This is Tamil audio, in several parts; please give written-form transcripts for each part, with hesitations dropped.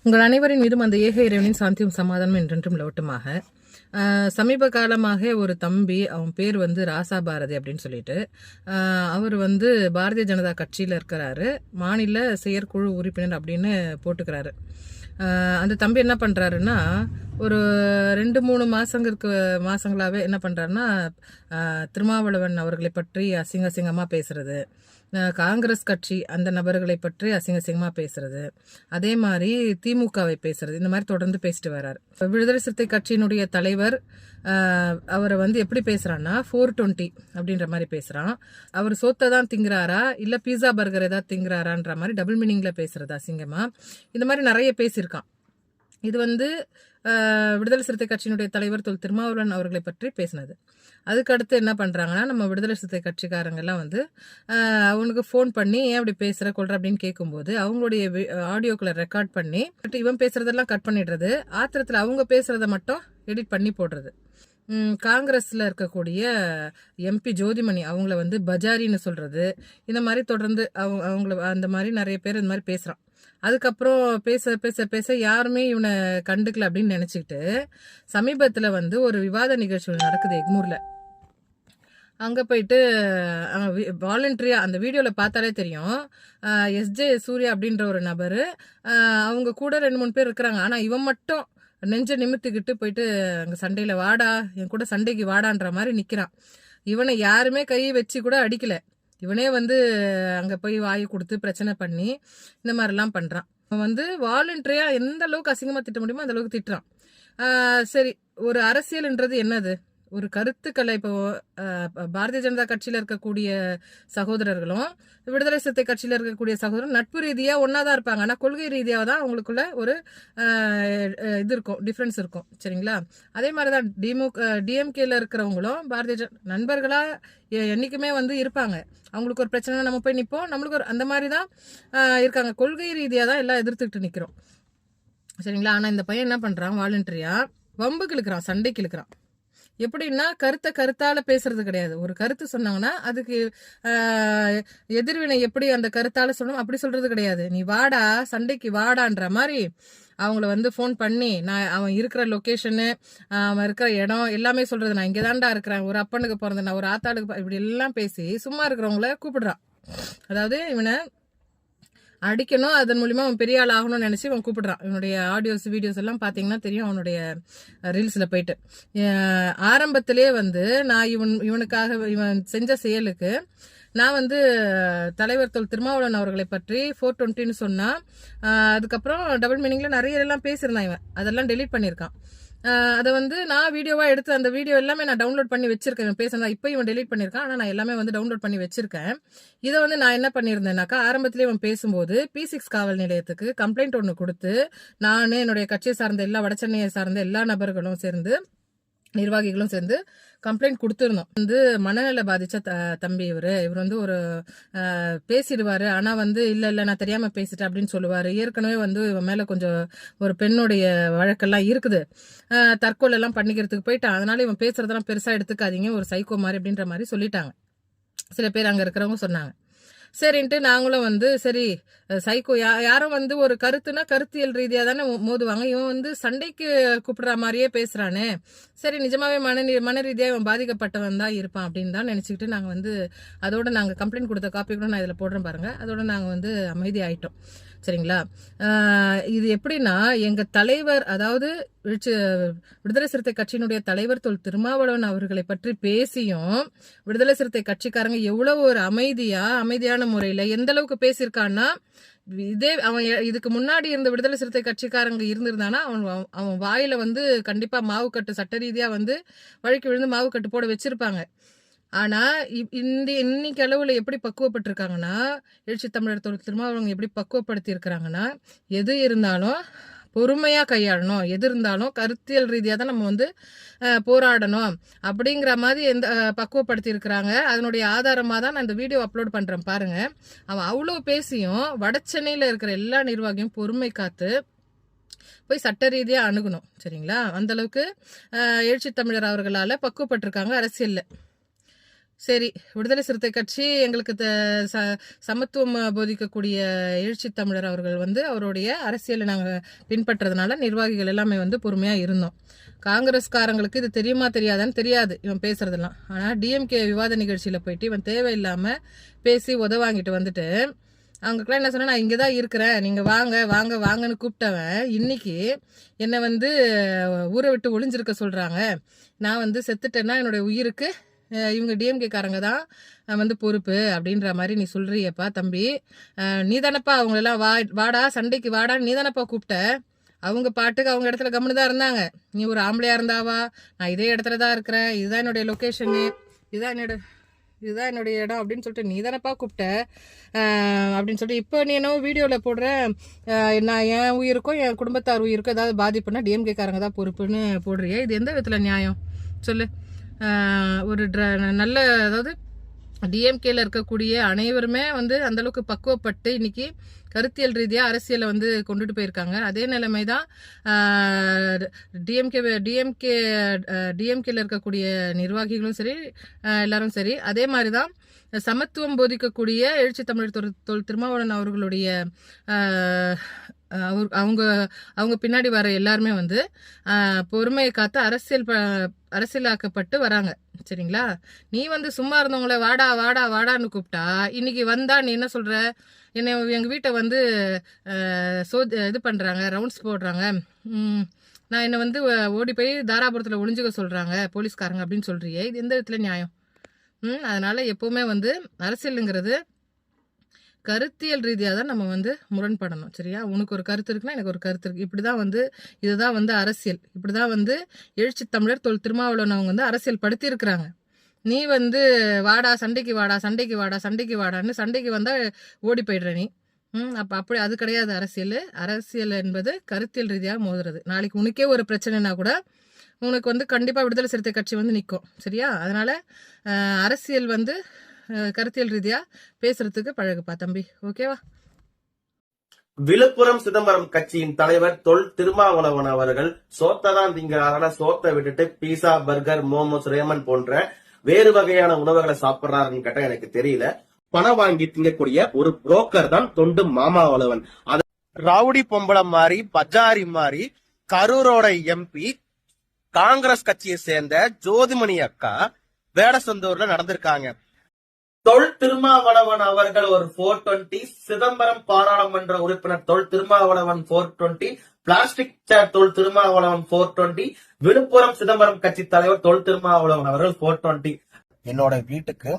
உங்கள் அனைவரின் மீதும் அந்த ஏக இறைவனின் சாந்தியும் சமாதானம் என்றென்றும் நிலவட்டுமாக. சமீப காலமாக ஒரு தம்பி, அவன் பேர் வந்து ராசா பாரதி அப்படின்னு சொல்லிட்டு, அவர் வந்து பாரதிய ஜனதா கட்சியில் இருக்கிறாரு, மாநில செயற்குழு உறுப்பினர் அப்படின்னு போட்டுக்கிறாரு. அந்த தம்பி என்ன பண்ணுறாருன்னா, ஒரு 2-3 மாதங்களாகவே என்ன பண்ணுறாருன்னா, திருமாவளவன் அவர்களை பற்றி அசிங்கமாக பேசுறது, காங்கிரஸ் கட்சி அந்த நபர்களை பற்றி அசிங்கமாக பேசுறது, அதே மாதிரி திமுகவை பேசுறது, இந்த மாதிரி தொடர்ந்து பேசிட்டு வர்றாரு. விடுதலை சிறுத்தை கட்சியினுடைய தலைவர் அவரை வந்து எப்படி பேசுறான்னா 420 அப்படின்ற மாதிரி பேசுறான். அவர் சொத்தை தான் திங்குறாரா இல்ல பீஸா பர்கர் ஏதாவது திங்குறாரான்ற மாதிரி டபுள் மீனிங்ல பேசுறது அசிங்கமா. இந்த மாதிரி நிறைய பேசியிருக்கான். இது வந்து விடுதலை சிறுத்தை கட்சியினுடைய தலைவர் திருமாவளவன் அவர்களை பற்றி பேசினது. அதுக்கு அடுத்து என்ன பண்றாங்கன்னா, நம்ம விடுதலை சிறுத்தை கட்சிக்காரங்கெல்லாம் வந்து அவனுக்கு ஃபோன் பண்ணி ஏன் அப்படி பேசுற கொள்ற அப்படின்னு கேட்கும்போது அவங்களுடைய ஆடியோக்களை ரெக்கார்ட் பண்ணி இவன் பேசுறதெல்லாம் கட் பண்ணிடுறது, ஆத்திரத்தில் அவங்க பேசுறத மட்டும் எடிட் பண்ணி போடுறது. காங்கிரஸ்ல இருக்கக்கூடிய எம்பி ஜோதிமணி அவங்கள வந்து பஜாரின்னு சொல்றது, இந்த மாதிரி தொடர்ந்து அவங்கள அந்த மாதிரி நிறைய பேர் இந்த மாதிரி பேசுறான். அதுக்கப்புறம் பேச பேச பேச யாருமே இவனை கண்டுக்கல அப்படின்னு நினைச்சுக்கிட்டு சமீபத்துல வந்து ஒரு விவாத நிகழ்ச்சி நடக்குது எக்மூர்ல. அங்கே போயிட்டு வாலண்டரியாக அந்த வீடியோவில் பார்த்தாலே தெரியும், எஸ்ஜே சூர்யா அப்படின்ற ஒரு நபர், அவங்க கூட 2-3 பேர் இருக்கிறாங்க. ஆனால் இவன் மட்டும் நெஞ்ச நிமித்துக்கிட்டு போயிட்டு அங்கே சண்டையில் வாடா, என் கூட சண்டைக்கு வாடான்ற மாதிரி நிற்கிறான். இவனை யாருமே கையை வச்சு கூட அடிக்கலை. இவனே வந்து அங்கே போய் வாயை கொடுத்து பிரச்சனை பண்ணி இந்த மாதிரிலாம் பண்ணுறான். அவன் வந்து வாலண்டரியாக எந்த அளவுக்கு அசிங்கமாக திட்ட முடியுமோ அந்த அளவுக்கு திட்டுறான். சரி, ஒரு அரசியல்ன்றது என்னது? ஒரு கருத்துக்களை இப்போ பாரதிய ஜனதா கட்சியில் இருக்கக்கூடிய சகோதரர்களும் விடுதலை சிறுத்தை கட்சியில் இருக்கக்கூடிய சகோதரரும் நட்பு ரீதியாக ஒன்றா தான் இருப்பாங்க. ஆனால் கொள்கை ரீதியாக தான் அவங்களுக்குள்ள ஒரு இது இருக்கும், டிஃப்ரென்ஸ் இருக்கும். சரிங்களா? அதே மாதிரி தான் டிஎம்கேல இருக்கிறவங்களும் பாரதிய நண்பர்களாக என்றைக்குமே வந்து இருப்பாங்க. அவங்களுக்கு ஒரு பிரச்சனை நம்ம போய் நிற்போம், நம்மளுக்கு ஒரு அந்த மாதிரி தான் இருக்காங்க. கொள்கை ரீதியாக தான் எல்லாம் எதிர்த்துக்கிட்டு நிற்கிறோம். சரிங்களா? ஆனால் இந்த பையன் என்ன பண்ணுறான், வாலண்டரியாக வம்புக்கு இழுக்கிறான், சண்டைக்கு இழுக்கிறான். எப்படின்னா கருத்தால பேசுறது கிடையாது. ஒரு கருத்து சொன்னாங்கன்னா அதுக்கு எதிர்வினை எப்படி அந்த கருத்தால சொல்லணும் அப்படி சொல்றது கிடையாது. நீ வாடா, சண்டைக்கு வாடான்ற மாதிரி அவங்கள வந்து ஃபோன் பண்ணி அவன் இருக்கிற லொக்கேஷனு, அவன் இருக்கிற இடம் எல்லாமே சொல்றது. நான் இங்கே தான்டா இருக்கிறேன், ஒரு அப்பனுக்கு பிறந்தேன், நான் ஒரு ஆத்தாளுக்கு, இப்படி எல்லாம் பேசி சும்மா இருக்கிறவங்கள கூப்பிடுறான். அதாவது இவனை அடிக்கணும், அதன் மூலியமா அவன் பெரிய ஆள் ஆகணும்னு நினைச்சு இவன் கூப்பிடுறான். இவனுடைய ஆடியோஸ் வீடியோஸ் எல்லாம் பாத்தீங்கன்னா தெரியும். அவனுடைய ரீல்ஸ்ல போயிட்டு ஆரம்பத்திலே வந்து நான் இவனுக்காக இவன் செஞ்ச செயலுக்கு நான் வந்து தலைவர் திருமாவளவன் அவர்களை பற்றி 420 சொன்னா, அதுக்கப்புறம் டபுள் மீனிங்ல நிறைய எல்லாம் பேசியிருந்தான். இவன் அதெல்லாம் டெலீட் பண்ணியிருக்கான். அதை வந்து நான் வீடியோவாக எடுத்து அந்த வீடியோ எல்லாமே நான் டவுன்லோட் பண்ணி வச்சிருக்கேன். இவன் பேசுறதா இப்போ இவன் டெலீட் பண்ணியிருக்கான். ஆனால் நான் எல்லாமே வந்து டவுன்லோட் பண்ணி வச்சிருக்கேன். இதை வந்து நான் என்ன பண்ணியிருந்தேன்னாக்கா, ஆரம்பத்திலே இவன் பேசும்போது P6 காவல் நிலையத்துக்கு கம்ப்ளைண்ட் ஒன்று கொடுத்து, நான் என்னுடைய கட்சியை சார்ந்த வடசென்னையை சார்ந்த எல்லா நபர்களும் சேர்ந்து, நிர்வாகிகளும் சேர்ந்து கம்ப்ளைண்ட் கொடுத்துருந்தோம். வந்து மனநல பாதிச்ச தம்பி இவர் வந்து ஒரு பேசிடுவாரு, ஆனா வந்து இல்ல நான் தெரியாம பேசிட்டேன் அப்படின்னு சொல்லுவாரு. ஏற்கனவே வந்து இவன் மேல கொஞ்சம் ஒரு பெண்ணுடைய வழக்கெல்லாம் இருக்குது, தற்கொலை எல்லாம் பண்ணிக்கிறதுக்கு போயிட்டான். அதனால இவன் பேசுறதெல்லாம் பெருசா எடுத்துக்காதீங்க, ஒரு சைக்கோ மாதிரி அப்படின்ற மாதிரி சொல்லிட்டாங்க. சில பேர் அங்க இருக்கிறவங்க சொன்னாங்க. சரின்ட்டு நாங்களும் வந்து சரி சைக்கோ யாரும் வந்து ஒரு கருத்துனா கருத்தியல் ரீதியா தானே மோதுவாங்க, இவன் வந்து சண்டைக்கு கூப்பிடுற மாதிரியே பேசுறானே, சரி நிஜமாவே மன ரீதியா இவன் பாதிக்கப்பட்டவன் தான் இருப்பான் அப்படின்னு தான் நினைச்சுக்கிட்டு நாங்க வந்து அதோட நாங்க கம்ப்ளைண்ட் கொடுத்த காப்பி கூட நான் இதுல போடுறேன் பாருங்க. அதோட நாங்க வந்து அமைதி ஆயிட்டோம். சரிங்களா? இது எப்படின்னா, எங்க தலைவர், அதாவது விடுதலை சிறுத்தை கட்சியினுடைய தலைவர் திருமாவளவன் அவர்களை பற்றி பேசியும் விடுதலை சிறுத்தை கட்சிக்காரங்க எவ்வளவு ஒரு அமைதியான முறையில எந்த அளவுக்கு பேசியிருக்கான்னா, இதே அவன் இதுக்கு முன்னாடி இருந்த விடுதலை சிறுத்தை கட்சிக்காரங்க இருந்திருந்தானா அவன் வாயில வந்து கண்டிப்பா மாவுக்கட்டு சட்ட ரீதியா வந்து வழுக்கி விழுந்து மாவுக்கட்டு போட வச்சிருப்பாங்க. ஆனா இன்னைக்கு அளவுல எப்படி பக்குவப்பட்டிருக்காங்கன்னா, எழுச்சி தமிழர் திருமாவளவன் எப்படி பக்குவப்படுத்தி இருக்கிறாங்கன்னா, எது இருந்தாலும் பொறுமையா கையாளணும், எது இருந்தாலும் கருத்தியல் ரீதியா தான் நம்ம வந்து போராடணும் அப்படிங்கிற மாதிரி பக்குவப்படுத்தி இருக்கிறாங்க. அதனுடைய ஆதாரமா தான் நான் இந்த வீடியோ அப்லோட் பண்றேன் பாருங்க. அவன் அவ்வளோ பேசியும் வடசென்னையில இருக்கிற எல்லா நிர்வாகியும் பொறுமை காத்து போய் சட்ட ரீதியா அணுகணும். சரிங்களா? அந்த அளவுக்கு எழுச்சி தமிழர் அவர்களால பக்குவப்பட்டிருக்காங்க அரசியல்ல. சரி, விடுதலை சிறுத்தை கட்சி எங்களுக்கு சமத்துவம் போதிக்கக்கூடிய எழுச்சி தமிழர் அவர்கள் வந்து அவருடைய அரசியலை நாங்கள் பின்பற்றதுனால நிர்வாகிகள் எல்லாமே வந்து பொறுமையாக இருந்தோம். காங்கிரஸ்காரங்களுக்கு இது தெரியுமா தெரியாதான்னு தெரியாது இவன் பேசுறதெல்லாம். ஆனால் டிஎம்கே விவாத நிகழ்ச்சியில் போயிட்டு இவன் தேவையில்லாமல் பேசி உதவாங்கிட்டு வந்துட்டு அவங்களுக்குலாம் என்ன சொன்னா, நான் இங்கே தான் இருக்கிறேன், நீங்கள் வாங்க வாங்க வாங்கன்னு கூப்பிட்டவன் இன்னைக்கு என்னை வந்து ஊரை விட்டு ஒளிஞ்சிருக்க சொல்கிறாங்க. நான் வந்து செத்துட்டேன்னா என்னுடைய உயிருக்கு இவங்க டிஎம்கே காரங்க தான் வந்து பொறுப்பு அப்படின்ற மாதிரி நீ சொல்றியப்பா தம்பி. நீ தானப்பா அவங்களெல்லாம் வாடா சண்டைக்கு வாடான்னு நீ தானப்பா கூப்பிட்ட. அவங்க பாட்டுக்கு அவங்க இடத்துல கம்முன்னு தான் இருந்தாங்க. நீ ஒரு ஆம்பளையா இருந்தாவா, நான் இதே இடத்துல தான் இருக்கிறேன், இதுதான் என்னுடைய லொக்கேஷனு, இதுதான் என்னுடைய இடம் அப்படின்னு சொல்லிட்டு நீ தானப்பா கூப்பிட்ட அப்படின்னு சொல்லிட்டு இப்போ நீ என்னவோ வீடியோவில் போடுற நான் என் உயிருக்கும் என் குடும்பத்தார் உயிருக்கும் ஏதாவது பாதிப்புனா டிஎம்கே காரங்க தான் பொறுப்புன்னு போடுறியே. இது எந்த விதத்தில் நியாயம் சொல்லு? ஒரு நல்ல, அதாவது டிஎம்கேல இருக்கக்கூடிய அனைவருமே வந்து அந்தளவுக்கு பக்குவப்பட்டு இன்னைக்கு கருத்தியல் ரீதியாக அரசியலை வந்து கொண்டுட்டு போயிருக்காங்க. அதே நிலைமை தான் டிஎம்கேல இருக்கக்கூடிய நிர்வாகிகளும் சரி, எல்லாரும் சரி. அதே மாதிரி தான் சமத்துவம் போதிக்கக்கூடிய எழுச்சி தமிழர் தொல் திருமாவளவன் அவர்களுடைய அவங்க பின்னாடி வர எல்லாருமே வந்து பொறுமையை காத்து அரசியலாக்கப்பட்டு வராங்க. சரிங்களா? நீ வந்து சும்மா இருந்தவங்கள வாடா வாடா வாடான்னு கூப்பிட்டா இன்னைக்கு வந்தா நீ என்ன சொல்ற? என்னை எங்கள் வீட்டை வந்து இது பண்ணுறாங்க, ரவுண்ட்ஸ் போடுறாங்க, நான் என்னை வந்து ஓடி போய் தாராபுரத்தில் ஒளிஞ்சுக்க சொல்கிறாங்க போலீஸ்காரங்க அப்படின்னு சொல்கிறியே. இது எந்த விதத்தில் நியாயம்? அதனால் எப்போவுமே வந்து அரசியலுங்கிறது கருத்தியல் ரீதியாக தான் நம்ம வந்து முரண்படணும். சரியா? உனக்கு ஒரு கருத்து இருக்குன்னா எனக்கு ஒரு கருத்து இருக்குது. இப்படி தான் வந்து இதுதான் வந்து அரசியல். இப்படி தான் வந்து எழுச்சி தமிழர் தொல் திருமாவளவன் அவங்க வந்து அரசியல் படுத்தி இருக்கிறாங்க. நீ வந்து வாடா சண்டைக்கு வாடா சண்டைக்கு வாடா சண்டைக்கு வாடான்னு சண்டைக்கு வந்தால் ஓடி போய்டுற நீ. அப்படி அது கிடையாது அரசியல். அரசியல் என்பது கருத்தியல் ரீதியாக மோதுறது. நாளைக்கு உனக்கே ஒரு பிரச்சனைனா கூட உனக்கு வந்து கண்டிப்பாக விடுதலை சிறுத்தை கட்சி வந்து நிற்கும். சரியா? அதனால் அரசியல் வந்து கருத்தியல் ரீதியா பேசுறதுக்கு பழகுப்பா தம்பி. ஓகேவா? விழுப்புரம் சிதம்பரம் கட்சியின் தலைவர் தொல் திருமாவளவன் அவர்கள் சோத்ததான் திங்கிறாரா, சோத்தை விட்டுட்டு பீஸா, பர்கர், மோமோஸ், ரேமன் போன்ற வேறு வகையான உணவுகளை சாப்பிடுறாருன்னு கேட்டா எனக்கு தெரியல. பணம் வாங்கி திங்கக்கூடிய ஒரு புரோக்கர் தான் தொண்டு மாமாவளவன். அது ரவுடி பொம்பளம் மாதிரி, பஜாரி மாதிரி கரூரோட எம்பி காங்கிரஸ் கட்சியை சேர்ந்த ஜோதிமணி அக்கா வேடசந்தூர்ல நடந்திருக்காங்க. தொல் திருமாவளவன் அவர்கள் ஒரு 420, சிதம்பரம் பாராளுமன்ற உறுப்பினர் தொல் திருமாவளவன் 420, பிளாஸ்டிக் சேர் தொல் திருமாவளவன் 420, விழுப்புரம் சிதம்பரம் கட்சி தலைவர் தொல் திருமாவளவன் அவர்கள் 420. என்னோட வீட்டுக்கு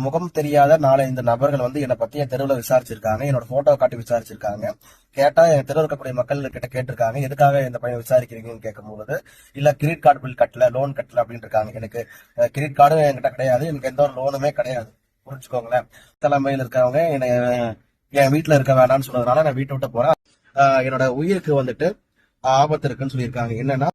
முகம் தெரியாத 4-5 நபர்கள் வந்து என்னை பத்தி என் தெருவில் விசாரிச்சிருக்காங்க. என்னோட போட்டோ காட்டி விசாரிச்சிருக்காங்க. கேட்டா என் தெருவில் இருக்கக்கூடிய மக்கள் கிட்ட கேட்டிருக்காங்க, எதுக்காக இந்த பையன் விசாரிக்கிறீங்கன்னு கேட்கும்போது, இல்ல கிரெடிட் கார்டு பில் கட்டல, லோன் கட்டல அப்படின்னு இருக்காங்க. எனக்கு கிரெடிட் கார்டும் என்கிட்ட கிடையாது, எனக்கு எந்த ஒரு லோனுமே கிடையாது. புரிஞ்சுக்கோங்களேன். தலைமையில் இருக்கவங்க என் வீட்டுல இருக்க வேண்டாம்னு சொன்னதுனால நான் வீட்டை விட்டு போறேன். என்னோட உயிருக்கு வந்துட்டு ஆபத்து இருக்குன்னு சொல்லியிருக்காங்க. என்னன்னா